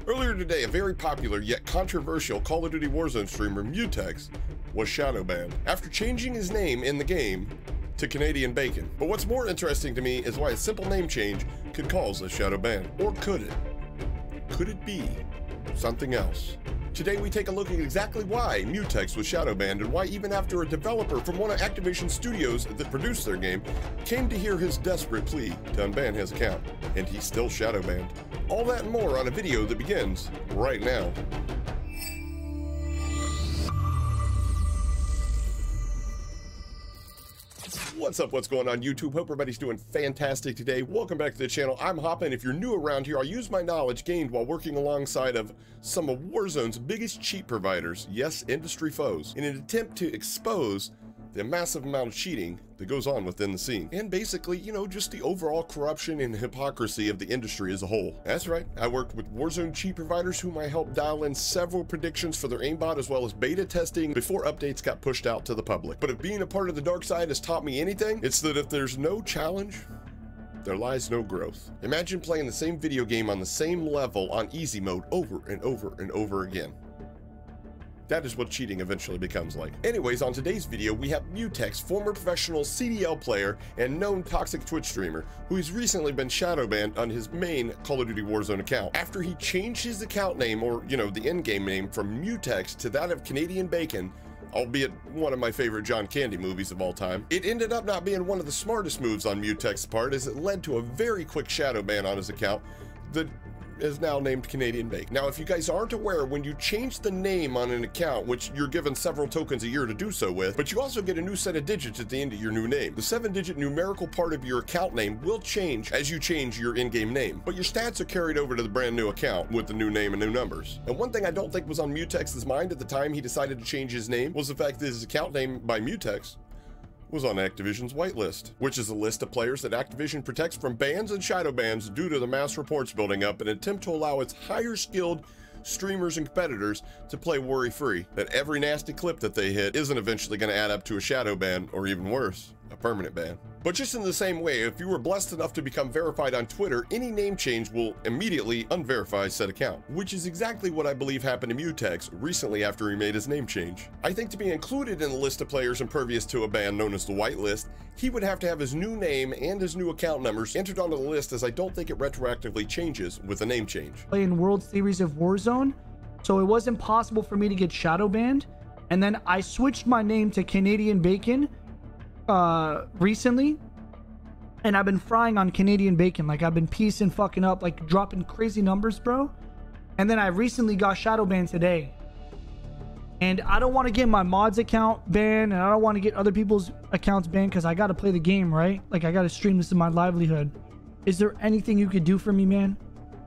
Earlier today, a very popular yet controversial Call of Duty Warzone streamer, Mutex, was shadowbanned after changing his name in the game to Canadian Bacon. But what's more interesting to me is why a simple name change could cause a shadow ban. Or could it? Could it be something else? Today we take a look at exactly why Mutex was shadow banned and why even after a developer from one of Activision studios that produced their game came to hear his desperate plea to unban his account, and he's still shadow banned. All that and more on a video that begins right now. What's up? What's going on YouTube? Hope everybody's doing fantastic today. Welcome back to the channel. I'm Hapa, and if you're new around here, I use my knowledge gained while working alongside of some of Warzone's biggest cheat providers, yes, industry foes, in an attempt to expose the massive amount of cheating that goes on within the scene. And basically, you know, just the overall corruption and hypocrisy of the industry as a whole. That's right, I worked with Warzone cheat providers whom I helped dial in several predictions for their aimbot as well as beta testing before updates got pushed out to the public. But if being a part of the dark side has taught me anything, it's that if there's no challenge, there lies no growth. Imagine playing the same video game on the same level on easy mode over and over and over again. That is what cheating eventually becomes like. Anyways, on today's video, we have Mutex, former professional CDL player and known toxic Twitch streamer, who has recently been shadow banned on his main Call of Duty Warzone account. After he changed his account name, or, you know, the in-game name from Mutex to that of Canadian Bacon, albeit one of my favorite John Candy movies of all time, it ended up not being one of the smartest moves on Mutex's part, as it led to a very quick shadow ban on his account that is now named Canadian Bacon. Now, if you guys aren't aware, when you change the name on an account, which you're given several tokens a year to do so with, but you also get a new set of digits at the end of your new name. The 7-digit numerical part of your account name will change as you change your in-game name, but your stats are carried over to the brand new account with the new name and new numbers. And one thing I don't think was on Mutex's mind at the time he decided to change his name was the fact that his account name by Mutex was on Activision's whitelist, which is a list of players that Activision protects from bans and shadow bans due to the mass reports building up in an attempt to allow its higher skilled streamers and competitors to play worry-free, that every nasty clip that they hit isn't eventually going to add up to a shadow ban, or even worse, a permanent ban. But just in the same way, if you were blessed enough to become verified on Twitter, any name change will immediately unverify said account, which is exactly what I believe happened to Mutex recently after he made his name change. I think to be included in the list of players impervious to a ban known as the whitelist, he would have to have his new name and his new account numbers entered onto the list, as I don't think it retroactively changes with a name change. In World Series of Warzone, so it wasn't possible for me to get shadow banned, and then I switched my name to Canadian Bacon recently, and I've been frying on Canadian Bacon. Like, I've been piecing fucking up, like dropping crazy numbers, bro. And then I recently got shadow banned today, and I don't want to get my mods account banned, and I don't want to get other people's accounts banned, because I got to play the game, right? Like, I got to stream. This is my livelihood. Is there anything you could do for me, man?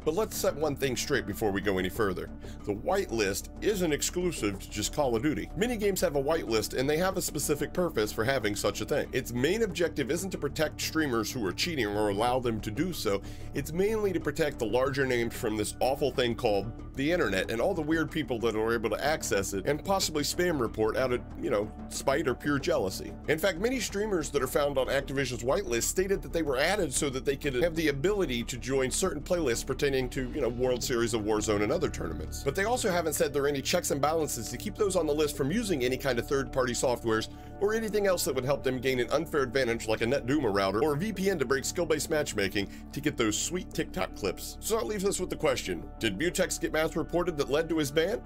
But let's set one thing straight before we go any further. The whitelist isn't exclusive to just Call of Duty. Many games have a whitelist, and they have a specific purpose for having such a thing. Its main objective isn't to protect streamers who are cheating or allow them to do so. It's mainly to protect the larger names from this awful thing called the internet and all the weird people that are able to access it and possibly spam report out of, you know, spite or pure jealousy. In fact, many streamers that are found on Activision's whitelist stated that they were added so that they could have the ability to join certain playlists pertaining to, you know, World Series of Warzone and other tournaments. But they also haven't said there are any checks and balances to keep those on the list from using any kind of third-party softwares or anything else that would help them gain an unfair advantage like a NetDuma router or a VPN to break skill-based matchmaking to get those sweet TikTok clips. So that leaves us with the question, did Mutex get mass reported that led to his ban?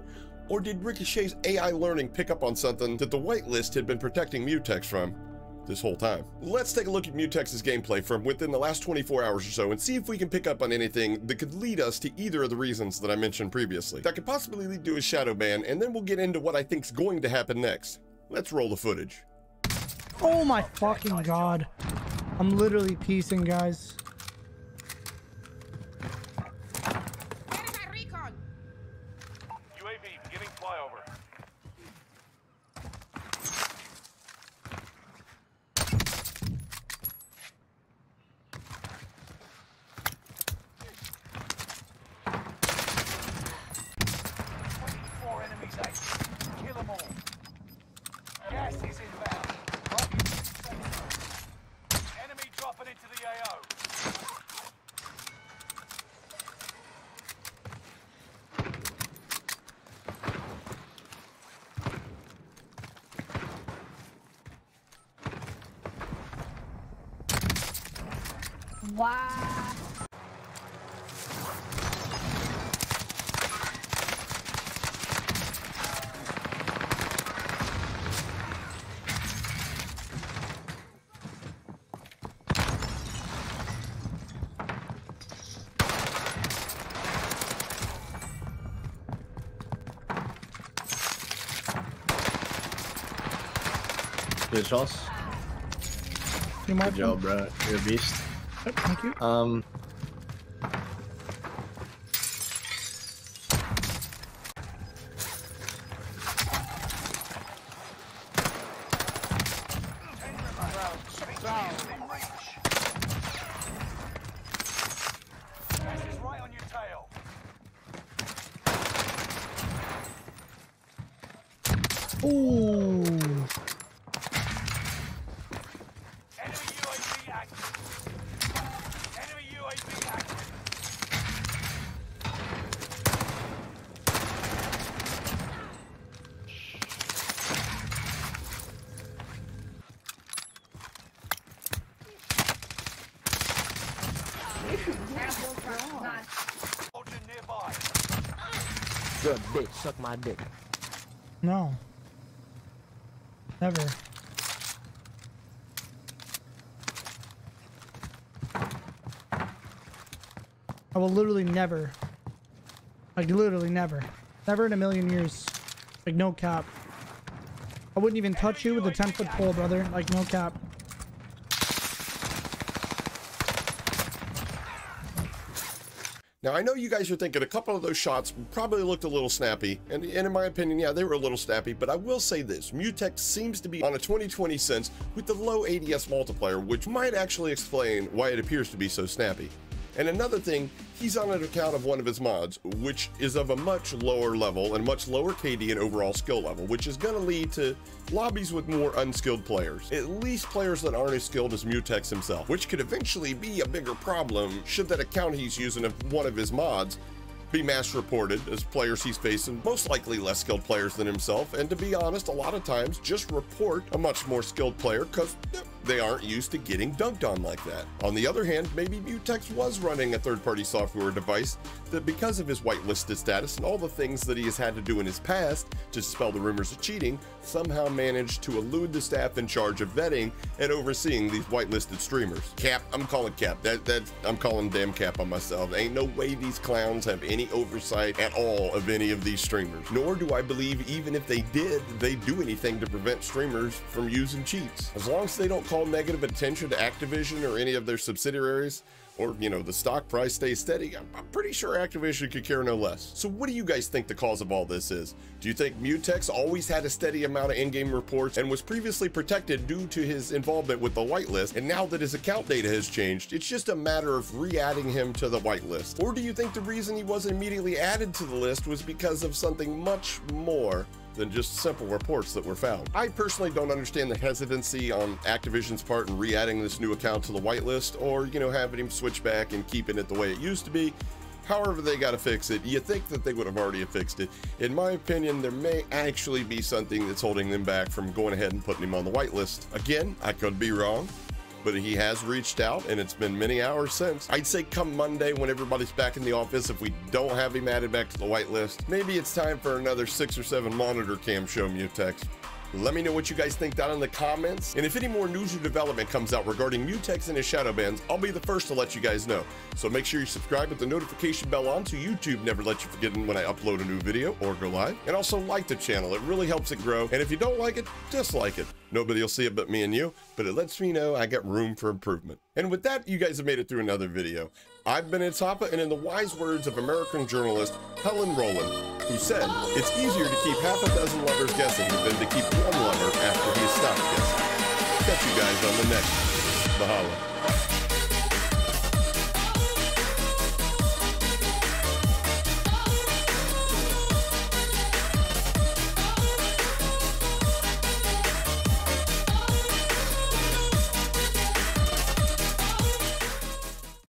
Or did Ricochet's AI learning pick up on something that the whitelist had been protecting Mutex from this whole time? Let's take a look at Mutex's gameplay from within the last 24 hours or so and see if we can pick up on anything that could lead us to either of the reasons that I mentioned previously that could possibly lead to a shadow ban, and then we'll get into what I think's going to happen next. Let's roll the footage. Oh my fucking god. I'm literally piecing, guys. UAV beginning flyover. Kill them all. Gas is inbound. Enemy dropping into the AO. Wow. Good shots. Good job, bro. You're a beast. Yep, thank you. Gas is right on your tail. Ooh. Enemy UAV active. Enemy UAV active. Soldier nearby. Good bitch, suck my dick. No. Never. I will literally never. Like literally never. Never in a million years. Like no cap. I wouldn't even touch you with a 10-foot pole, brother. Like no cap. Now, I know you guys are thinking a couple of those shots probably looked a little snappy, and in my opinion, yeah, they were a little snappy, but I will say this, Mutex seems to be on a 20/20 sense with the low ADS multiplier, which might actually explain why it appears to be so snappy. And another thing, he's on an account of one of his mods, which is of a much lower level and much lower KD and overall skill level, which is going to lead to lobbies with more unskilled players, at least players that aren't as skilled as Mutex himself, which could eventually be a bigger problem should that account he's using of one of his mods be mass reported as players he's facing, most likely less skilled players than himself, and to be honest, a lot of times just report a much more skilled player because they aren't used to getting dunked on like that. On the other hand, maybe Mutex was running a third-party software device that, because of his whitelisted status and all the things that he has had to do in his past to dispel the rumors of cheating, somehow managed to elude the staff in charge of vetting and overseeing these whitelisted streamers. Cap, I'm calling Cap. I'm calling damn Cap on myself. Ain't no way these clowns have any oversight at all of any of these streamers. Nor do I believe even if they did, they'd do anything to prevent streamers from using cheats. As long as they don't call negative attention to Activision or any of their subsidiaries, or, you know, the stock price stays steady, I'm pretty sure Activision could care no less. So what do you guys think the cause of all this is? Do you think Mutex always had a steady amount of in-game reports and was previously protected due to his involvement with the whitelist, and now that his account data has changed, it's just a matter of re-adding him to the whitelist? Or do you think the reason he wasn't immediately added to the list was because of something much more than just simple reports that were found? I personally don't understand the hesitancy on Activision's part in re-adding this new account to the whitelist, or, you know, having him switch back and keeping it the way it used to be. However they got to fix it, you think that they would have already fixed it. In my opinion, there may actually be something that's holding them back from going ahead and putting him on the whitelist. Again, I could be wrong, but he has reached out, and it's been many hours since. I'd say come Monday, when everybody's back in the office, if we don't have him added back to the whitelist, maybe it's time for another 6 or 7 monitor cam show, Mutex. Let me know what you guys think down in the comments, and if any more news or development comes out regarding Mutex and his Shadowbanned, I'll be the first to let you guys know. So make sure you subscribe with the notification bell on so YouTube never lets you forget when I upload a new video or go live. And also like the channel, it really helps it grow, and if you don't like it, dislike it. Nobody will see it but me and you, but it lets me know I got room for improvement. And with that, you guys have made it through another video. I've been Hapa, and in the wise words of American journalist Helen Rowland, who said, it's easier to keep half a dozen lovers guessing than to keep one lover after he has stopped guessing. Catch you guys on the next Mahalo.